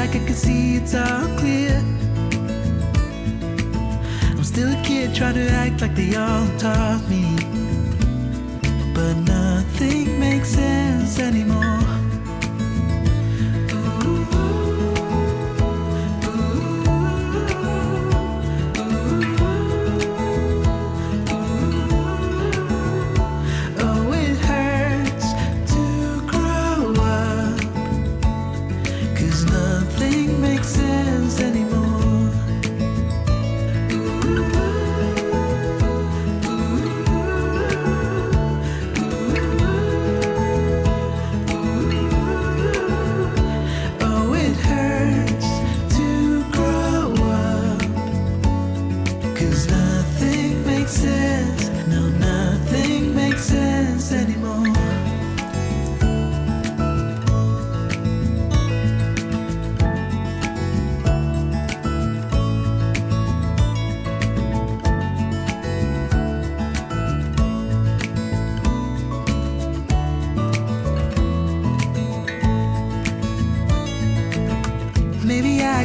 like I can see it's all clear. I'm still a kid trying to act like they all taught me, but nothing makes sense anymore.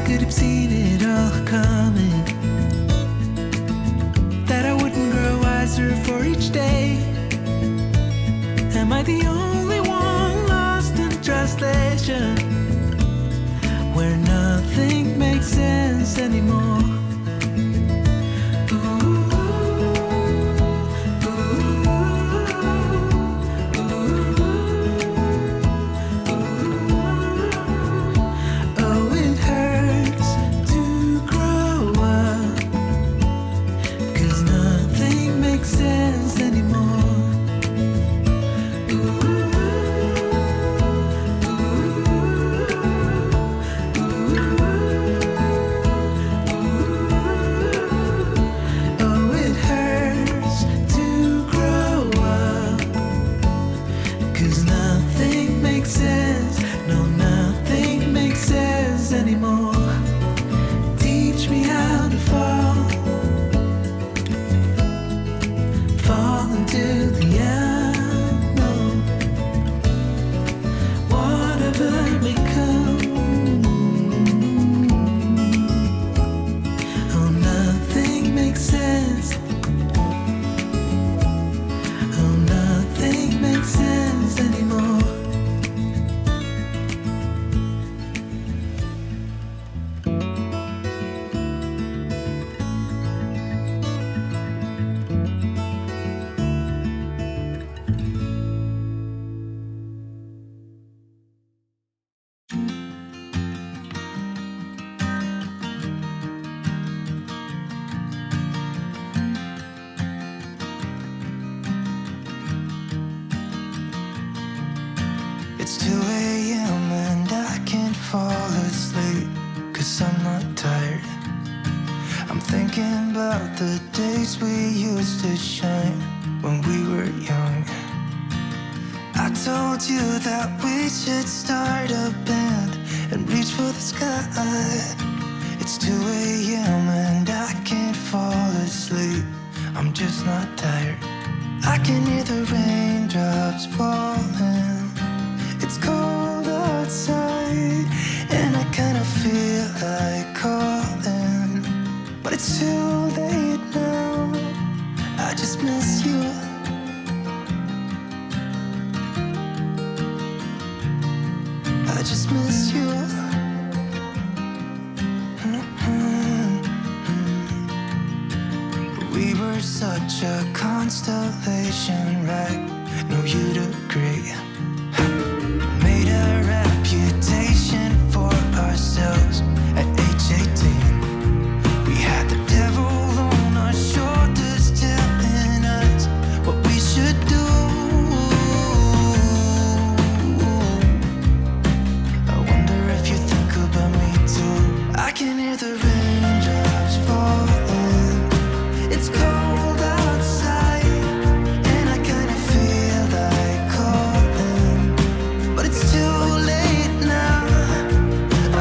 Could have seen it all coming, that I wouldn't grow wiser for each day. Am I the only one lost in translation, where nothing makes sense anymore? It's 2 a.m. and I can't fall asleep, 'cause I'm not tired. I'm thinking about the days we used to shine when we were young. I told you that we should start a band and reach for the sky. It's 2 a.m. and I can't fall asleep, I'm just not tired. I can hear the raindrops falling. It's cold outside, and I kinda feel like calling, but it's too late now. I just miss you. I just miss you. We were such a constellation, right? No, you'd agree. Made a reputation for ourselves at age 18. We had the devil on our shoulders telling us what we should do. I wonder if you think about me too. I can hear the raindrops falling. It's cold outside, and I kinda feel like calling, but it's too late now.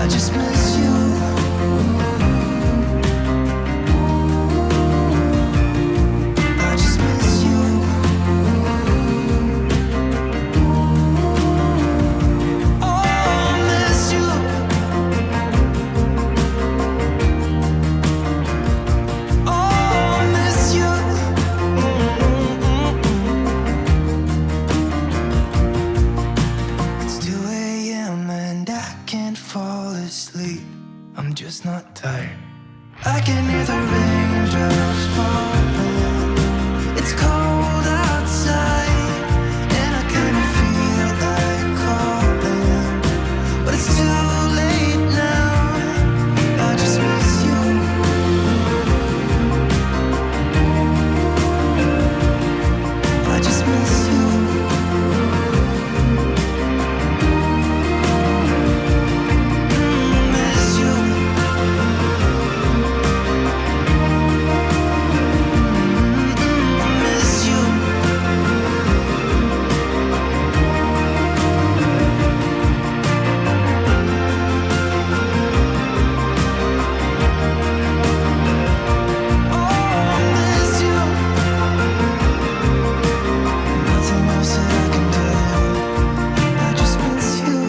I just miss you. I just miss you. Oh, I miss you. asleep. I'm just not tired. I can hear the raindrops falling. It's cold outside, and I kinda feel like calling, but it's too late now. I just miss you. I just miss you. Miss you. Miss you. Oh, miss you. Nothing else that I can do. I just miss you.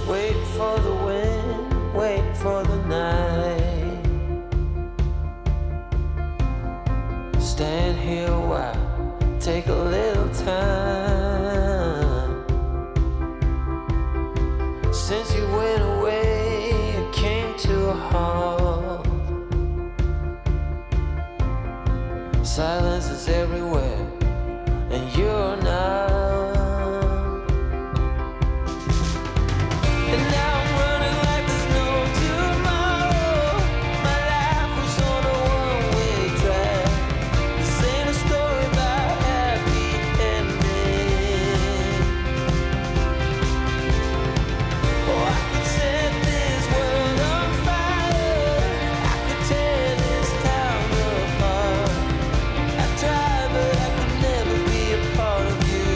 Wait for the wind, wait for the night. Stand here a while, take a little time. Since you went away, it came to a halt. Silence is everywhere, and you're not. And now I'm running like there's no tomorrow. My life was on a one-way track. This ain't a story about happy ending. Oh, I could set this world on fire. I could tear this town apart. I tried, but I could never be a part of you.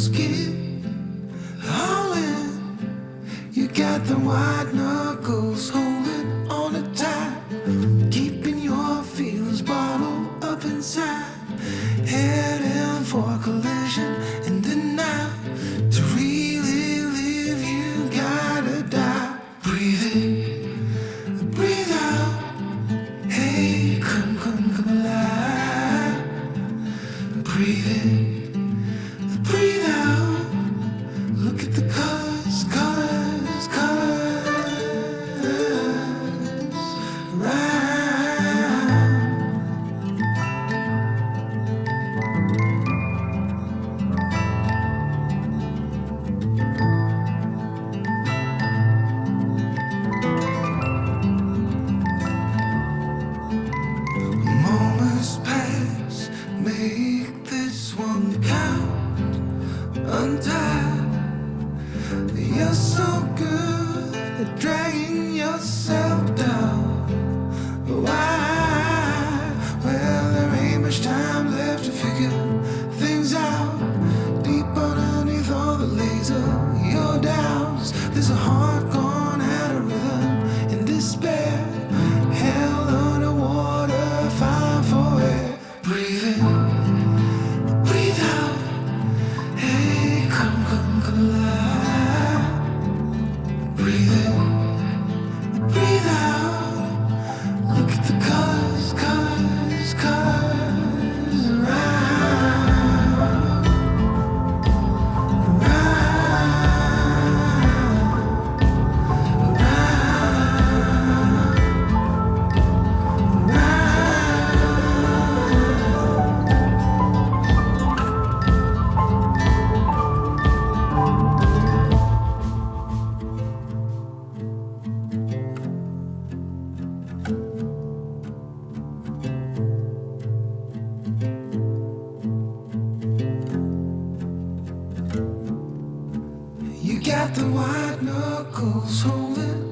just keep hauling. You got the white knuckles holding on it tight, keeping your feelings bottled up inside, heading for collision in the night. To really live, you gotta die. Breathe in, breathe out. Hey, come alive. Breathe in, breathe out. Look at the colors, colors, colors. Right. Moments pass, make this one count. Untied, you're so good at dragging yourself down. Why? Well, there ain't much time left to figure things out. Deep underneath all the laser, your doubts. There's a heart gone out of rhythm in despair. Hell underwater, fine for air. Breathe in, breathe out. Hey, come alive. Breathe in, breathe out. Look at the colors, colors, colors around, You got the white knuckles holding